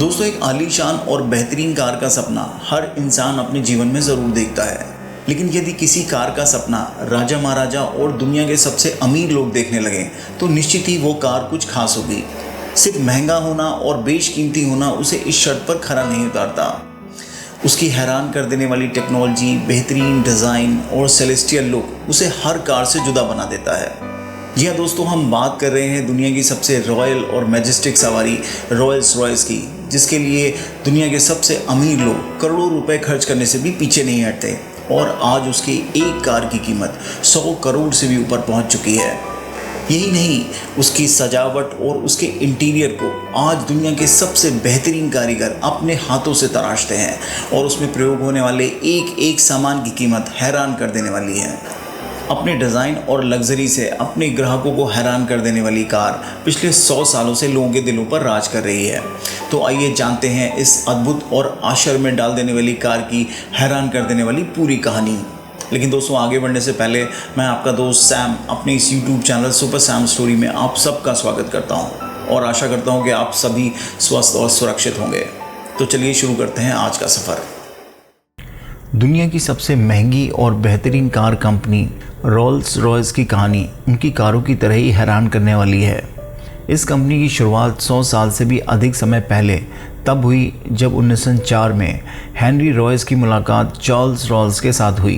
दोस्तों, एक आलीशान और बेहतरीन कार का सपना हर इंसान अपने जीवन में ज़रूर देखता है। लेकिन यदि किसी कार का सपना राजा महाराजा और दुनिया के सबसे अमीर लोग देखने लगें तो निश्चित ही वो कार कुछ खास होगी। सिर्फ महंगा होना और बेशकीमती होना उसे इस शर्त पर खरा नहीं उतारता। उसकी हैरान कर देने वाली टेक्नोलॉजी, बेहतरीन डिज़ाइन और सेलेस्टियल लुक उसे हर कार से जुदा बना देता है। जी हाँ दोस्तों, हम बात कर रहे हैं दुनिया की सबसे रॉयल और मैजेस्टिक सवारी रॉयल्स रॉयस की, जिसके लिए दुनिया के सबसे अमीर लोग करोड़ों रुपए खर्च करने से भी पीछे नहीं हटते। और आज उसकी एक कार की कीमत 100 करोड़ से भी ऊपर पहुंच चुकी है। यही नहीं, उसकी सजावट और उसके इंटीरियर को आज दुनिया के सबसे बेहतरीन कारीगर अपने हाथों से तराशते हैं और उसमें प्रयोग होने वाले एक एक सामान की कीमत हैरान कर देने वाली है। अपने डिज़ाइन और लग्जरी से अपने ग्राहकों को हैरान कर देने वाली कार पिछले 100 सालों से लोगों के दिलों पर राज कर रही है। तो आइए जानते हैं इस अद्भुत और आश्चर्य में डाल देने वाली कार की हैरान कर देने वाली पूरी कहानी। लेकिन दोस्तों, आगे बढ़ने से पहले मैं आपका दोस्त सैम अपने इस YouTube channel super Sam story में आप सबका स्वागत करता हूँ और आशा करता हूँ कि आप सभी स्वस्थ और सुरक्षित होंगे। तो चलिए शुरू करते हैं आज का सफ़र। दुनिया की सबसे महंगी और बेहतरीन कार कंपनी रॉल्स रॉयस की कहानी उनकी कारों की तरह ही हैरान करने वाली है। इस कंपनी की शुरुआत 100 साल से भी अधिक समय पहले तब हुई जब 1904 में हेनरी रॉयस की मुलाकात चार्ल्स रॉल्स के साथ हुई।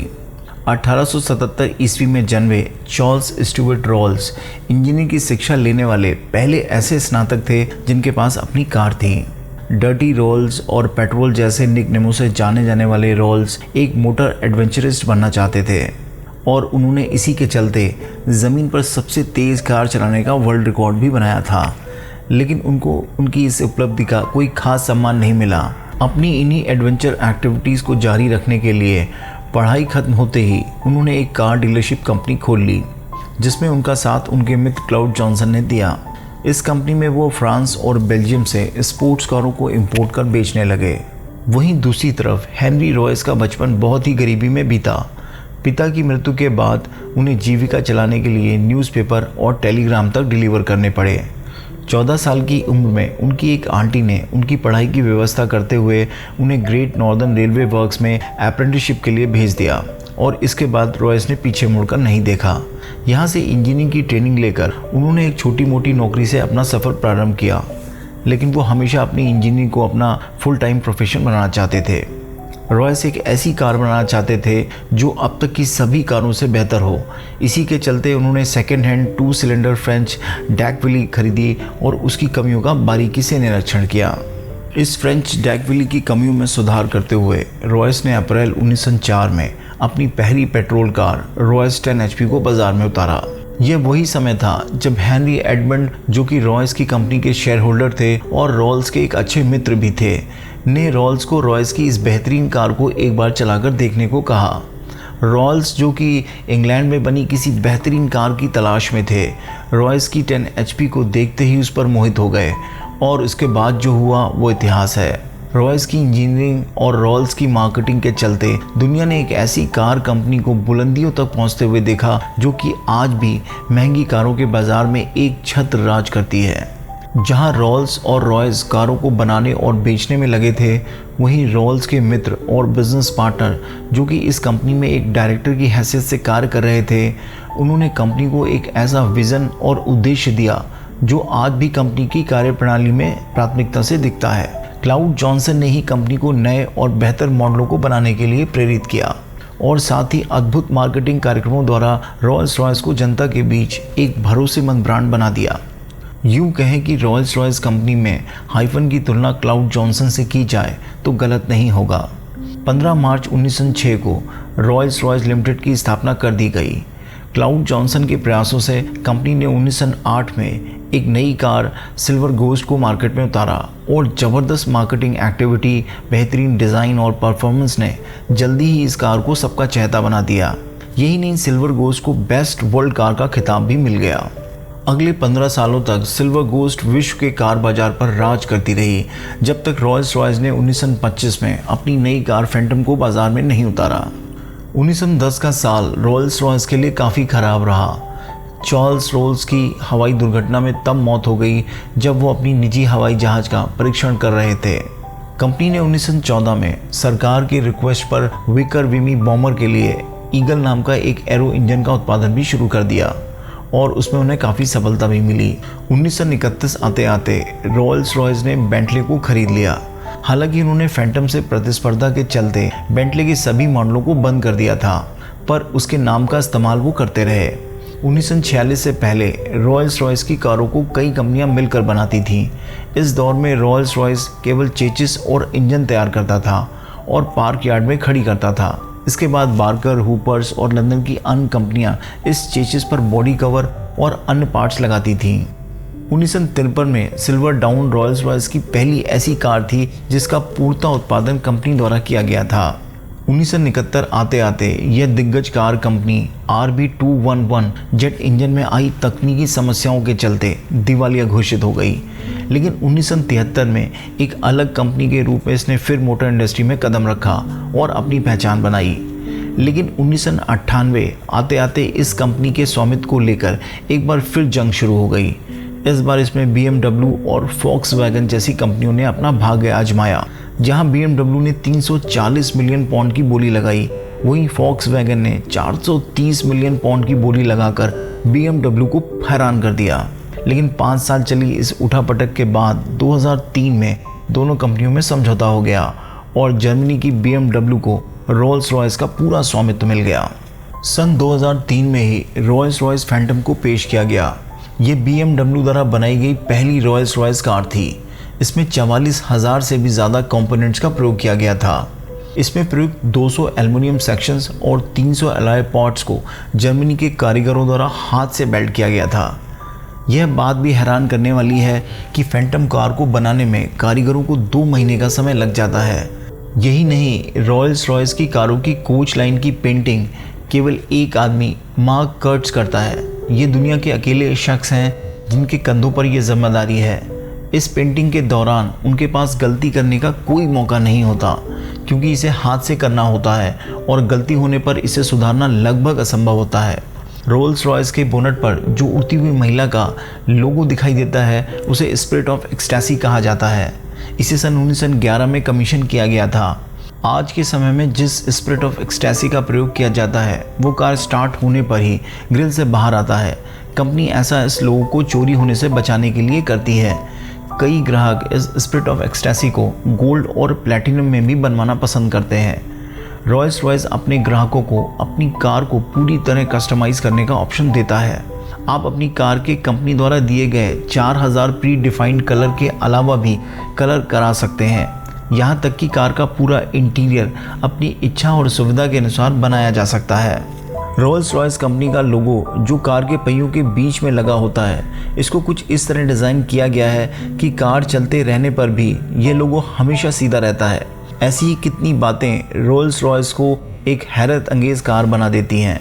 1877 ईस्वी में जन्मे चार्ल्स स्टुअर्ट रॉल्स इंजीनियरिंग की शिक्षा लेने वाले पहले ऐसे स्नातक थे जिनके पास अपनी कार थी। डर्टी रॉल्स और पेट्रोल जैसे निकनेमों से जाने जाने वाले रॉल्स एक मोटर एडवेंचरिस्ट बनना चाहते थे और उन्होंने इसी के चलते ज़मीन पर सबसे तेज़ कार चलाने का वर्ल्ड रिकॉर्ड भी बनाया था। लेकिन उनको उनकी इस उपलब्धि का कोई खास सम्मान नहीं मिला। अपनी इन्हीं एडवेंचर एक्टिविटीज़ को जारी रखने के लिए पढ़ाई खत्म होते ही उन्होंने एक कार डीलरशिप कंपनी खोल ली, जिसमें उनका साथ उनके मित्र क्लाउड जॉनसन ने दिया। इस कंपनी में वो फ्रांस और बेल्जियम से स्पोर्ट्स कारों को इंपोर्ट कर बेचने लगे। वहीं दूसरी तरफ हेनरी रॉयस का बचपन बहुत ही गरीबी में बीता। पिता की मृत्यु के बाद उन्हें जीविका चलाने के लिए न्यूज़पेपर और टेलीग्राम तक डिलीवर करने पड़े। 14 साल की उम्र में उनकी एक आंटी ने उनकी पढ़ाई की व्यवस्था करते हुए उन्हें ग्रेट नॉर्दर्न रेलवे वर्क्स में अप्रेंटिसशिप के लिए भेज दिया और इसके बाद रॉयस ने पीछे मुड़कर नहीं देखा। यहाँ से इंजीनियरिंग की ट्रेनिंग लेकर उन्होंने एक छोटी मोटी नौकरी से अपना सफ़र प्रारंभ किया, लेकिन वो हमेशा अपनी इंजीनियरिंग को अपना फुल टाइम प्रोफेशन बनाना चाहते थे। रॉयस एक ऐसी कार बनाना चाहते थे जो अब तक की सभी कारों से बेहतर हो। इसी के चलते उन्होंने सेकेंड हैंड 2 सिलेंडर फ्रेंच डैकविली खरीदी और उसकी कमियों का बारीकी से निरीक्षण किया। इस फ्रेंच डैकविली की कमियों में सुधार करते हुए रॉयस ने अप्रैल 1904 में अपनी पहली पेट्रोल कार रॉयस 10 HP को बाजार में उतारा। यह वही समय था जब हेनरी एडमंड, जो कि रॉयस की कंपनी के शेयर होल्डर थे और रॉल्स के एक अच्छे मित्र भी थे, ने रॉल्स को रॉयस की इस बेहतरीन कार को एक बार चलाकर देखने को कहा। रॉल्स, जो कि इंग्लैंड में बनी किसी बेहतरीन कार की तलाश में थे, रॉयस की 10 HP को देखते ही उस पर मोहित हो गए और इसके बाद जो हुआ वो इतिहास है। रॉयस की इंजीनियरिंग और रॉल्स की मार्केटिंग के चलते दुनिया ने एक ऐसी कार कंपनी को बुलंदियों तक पहुंचते हुए देखा जो कि आज भी महंगी कारों के बाजार में एक छत्र राज करती है। जहां रॉल्स और रॉयस कारों को बनाने और बेचने में लगे थे, वहीं रॉल्स के मित्र और बिजनेस पार्टनर, जो कि इस कंपनी में एक डायरेक्टर की हैसियत से कार्य कर रहे थे, उन्होंने कंपनी को एक ऐसा विज़न और उद्देश्य दिया जो आज भी कंपनी की कार्यप्रणाली में प्राथमिकता से दिखता है। क्लाउड जॉनसन ने ही कंपनी को नए और बेहतर मॉडलों को बनाने के लिए प्रेरित किया और साथ ही अद्भुत मार्केटिंग कार्यक्रमों द्वारा रॉल्स रॉयस को जनता के बीच एक भरोसेमंद ब्रांड बना दिया। यूँ कहें कि रॉल्स रॉयस कंपनी में हाइफन की तुलना क्लाउड जॉनसन से की जाए तो गलत नहीं होगा। 15 मार्च 1906 को रॉल्स रॉयस लिमिटेड की स्थापना कर दी गई। क्लाउड जॉनसन के प्रयासों से कंपनी ने 1908 में एक नई कार सिल्वर गोस्ट को मार्केट में उतारा और ज़बरदस्त मार्केटिंग एक्टिविटी, बेहतरीन डिज़ाइन और परफॉर्मेंस ने जल्दी ही इस कार को सबका चहेता बना दिया। यही नहीं, सिल्वर गोस्ट को बेस्ट वर्ल्ड कार का खिताब भी मिल गया। अगले 15 सालों तक सिल्वर गोस्ट विश्व के कार बाजार पर राज करती रही, जब तक रॉल्स रॉयस ने 1925 में अपनी नई कार फैंटम को बाजार में नहीं उतारा। 1910 का साल रॉल्स रॉयस के लिए काफ़ी ख़राब रहा। चार्ल्स रोल्स की हवाई दुर्घटना में तब मौत हो गई जब वो अपनी निजी हवाई जहाज का परीक्षण कर रहे थे। कंपनी ने 1914 में सरकार की रिक्वेस्ट पर विकर विमी बॉम्बर के लिए ईगल नाम का एक एरो इंजन का उत्पादन भी शुरू कर दिया और उसमें उन्हें काफ़ी सफलता भी मिली। 1931 आते आते रॉल्स रॉयस ने बेंटले को खरीद लिया। हालांकि उन्होंने फैंटम से प्रतिस्पर्धा के चलते बेंटले के सभी मॉडलों को बंद कर दिया था, पर उसके नाम का इस्तेमाल वो करते रहे। 1946 से पहले रॉल्स रॉयस की कारों को कई कंपनियां मिलकर बनाती थीं। इस दौर में रॉल्स रॉयस केवल चेसिस और इंजन तैयार करता था और पार्क यार्ड में खड़ी करता था। इसके बाद बार्कर, हूपर्स और लंदन की अन्य कंपनियां इस चेसिस पर बॉडी कवर और अन्य पार्ट्स लगाती थीं। 1953 में सिल्वर डाउन रॉल्स रॉयस की पहली ऐसी कार थी जिसका पूर्णतः उत्पादन कंपनी द्वारा किया गया था। 1971 आते आते यह दिग्गज car company RB211 jet engine में आई तकनीकी समस्याओं के चलते दिवालिया घोषित हो गई। लेकिन 1973 में एक अलग कंपनी के रूप में इसने फिर मोटर इंडस्ट्री में कदम रखा और अपनी पहचान बनाई। लेकिन 1998 आते आते इस कंपनी के स्वामित्व को लेकर एक बार फिर जंग शुरू हो गई। इस बार इसमें BMW और Volkswagen जैसी कंपनियों ने अपना भाग्य आजमाया। जहां BMW ने 340 मिलियन पाउंड की बोली लगाई, वहीं Volkswagen ने 430 मिलियन पाउंड की बोली लगाकर BMW को हैरान कर दिया। लेकिन 5 साल चली इस उठापटक के बाद 2003 में दोनों कंपनियों में समझौता हो गया और जर्मनी की BMW को रॉल्स रॉयस का पूरा स्वामित्व मिल गया। सन 2003 में ही रॉल्स रॉयस फैंटम को पेश किया गया। ये BMW द्वारा बनाई गई पहली रॉल्स रॉयस कार थी। इसमें 44,000 से भी ज़्यादा कंपोनेंट्स का प्रयोग किया गया था। इसमें प्रयुक्त 200 एल्युमिनियम सेक्शंस और 300 अलॉय पार्ट्स को जर्मनी के कारीगरों द्वारा हाथ से वेल्ड किया गया था। यह बात भी हैरान करने वाली है कि फैंटम कार को बनाने में कारीगरों को 2 महीने का समय लग जाता है। यही नहीं, रॉल्स रॉयस की कारों की कोच लाइन की पेंटिंग केवल एक आदमी मार्क कर्ट्ज करता है। ये दुनिया के अकेले शख्स हैं जिनके कंधों पर यह जिम्मेदारी है। इस पेंटिंग के दौरान उनके पास गलती करने का कोई मौका नहीं होता, क्योंकि इसे हाथ से करना होता है और गलती होने पर इसे सुधारना लगभग असंभव होता है। रोल्स रॉयस के बोनट पर जो उड़ती हुई महिला का लोगो दिखाई देता है उसे स्पिरिट ऑफ एक्सटेसी कहा जाता है। इसे सन 1911 में कमीशन किया गया था। आज के समय में जिस स्पिरिट ऑफ एक्सटेसी का प्रयोग किया जाता है वो कार स्टार्ट होने पर ही ग्रिल से बाहर आता है। कंपनी ऐसा इस लोगों को चोरी होने से बचाने के लिए करती है। कई ग्राहक इस स्पिरिट ऑफ एक्सटेसी को गोल्ड और प्लैटिनम में भी बनवाना पसंद करते हैं। रॉल्स रॉयस अपने ग्राहकों को अपनी कार को पूरी तरह कस्टमाइज़ करने का ऑप्शन देता है। आप अपनी कार के कंपनी द्वारा दिए गए 4000 प्री डिफाइंड कलर के अलावा भी कलर करा सकते हैं। यहाँ तक कि कार का पूरा इंटीरियर अपनी इच्छा और सुविधा के अनुसार बनाया जा सकता है। रोल्स रॉयस कंपनी का लोगो जो कार के पहियों के बीच में लगा होता है, इसको कुछ इस तरह डिज़ाइन किया गया है कि कार चलते रहने पर भी ये लोगो हमेशा सीधा रहता है। ऐसी ही कितनी बातें रोल्स रॉयस को एक हैरत अंगेज कार बना देती हैं।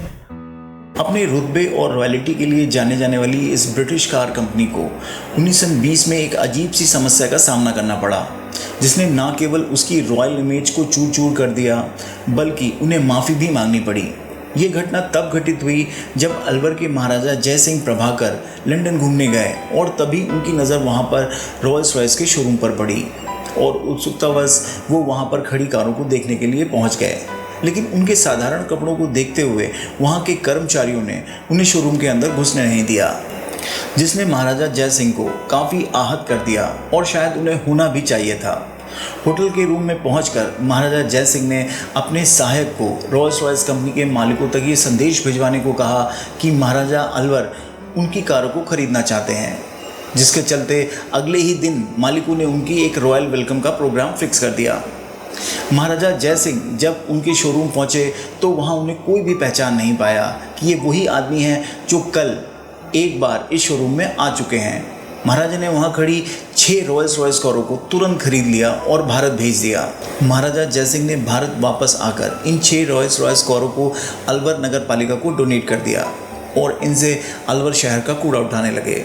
अपने रुतबे और रॉयल्टी के लिए जाने जाने वाली इस ब्रिटिश कार कंपनी को 1920 में एक अजीब सी समस्या का सामना करना पड़ा, जिसने न केवल उसकी रॉयल इमेज को चूर चूर कर दिया बल्कि उन्हें माफ़ी भी मांगनी पड़ी। ये घटना तब घटित हुई जब अलवर के महाराजा जय सिंह प्रभाकर लंदन घूमने गए और तभी उनकी नज़र वहाँ पर रॉल्स रॉयस के शोरूम पर पड़ी और उत्सुकतावश वो वहाँ पर खड़ी कारों को देखने के लिए पहुँच गए। लेकिन उनके साधारण कपड़ों को देखते हुए वहाँ के कर्मचारियों ने उन्हें शोरूम के अंदर घुसने नहीं दिया, जिसने महाराजा जय सिंह को काफ़ी आहत कर दिया और शायद उन्हें होना भी चाहिए था। होटल के रूम में पहुंचकर महाराजा जय सिंह ने अपने सहायक को रॉल्स रॉयस कंपनी के मालिकों तक ये संदेश भिजवाने को कहा कि महाराजा अलवर उनकी कारों को खरीदना चाहते हैं, जिसके चलते अगले ही दिन मालिकों ने उनकी एक रॉयल वेलकम का प्रोग्राम फिक्स कर दिया। महाराजा जय सिंह जब उनके शोरूम पहुंचे तो वहां उन्हें कोई भी पहचान नहीं पाया कि ये वही आदमी हैं जो कल एक बार इस शोरूम में आ चुके हैं। महाराजा ने वहां खड़ी 6 रॉल्स रॉयस कारों को तुरंत खरीद लिया और भारत भेज दिया। महाराजा जय सिंह ने भारत वापस आकर इन 6 रॉल्स रॉयस कारों को अलवर नगर पालिका को डोनेट कर दिया और इनसे अलवर शहर का कूड़ा उठाने लगे।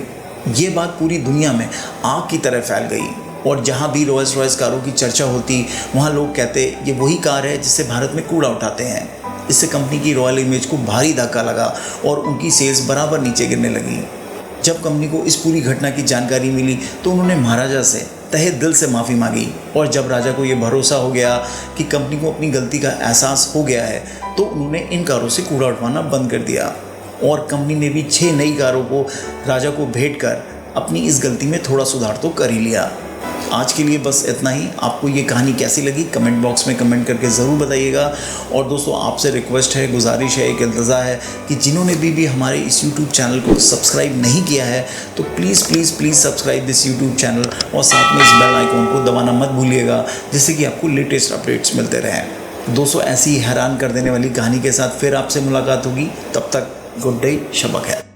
ये बात पूरी दुनिया में आग की तरह फैल गई और जहाँ भी रॉल्स रॉयस कारों की चर्चा होती वहाँ लोग कहते ये वही कार है जिससे भारत में कूड़ा उठाते हैं। इससे कंपनी की रॉयल इमेज को भारी धक्का लगा और उनकी सेल्स बराबर नीचे गिरने लगी। जब कंपनी को इस पूरी घटना की जानकारी मिली तो उन्होंने महाराजा से तहे दिल से माफ़ी मांगी, और जब राजा को ये भरोसा हो गया कि कंपनी को अपनी गलती का एहसास हो गया है तो उन्होंने इन कारों से कूड़ा उठवाना बंद कर दिया, और कंपनी ने भी 6 नई कारों को राजा को भेंट कर अपनी इस गलती में थोड़ा सुधार तो कर ही लिया। आज के लिए बस इतना ही। आपको ये कहानी कैसी लगी कमेंट बॉक्स में कमेंट करके ज़रूर बताइएगा। और दोस्तों, आपसे रिक्वेस्ट है, गुजारिश है, एक इल्तज़ा है कि जिन्होंने भी हमारे इस यूट्यूब चैनल को सब्सक्राइब नहीं किया है तो please please please subscribe this YouTube channel, और साथ में इस बेल आइकॉन को दबाना मत भूलिएगा, जिससे कि आपको लेटेस्ट अपडेट्स मिलते रहें। दोस्तों, ऐसी हैरान कर देने वाली कहानी के साथ फिर आपसे मुलाकात होगी। तब तक गुड डे, शब ख़ैर।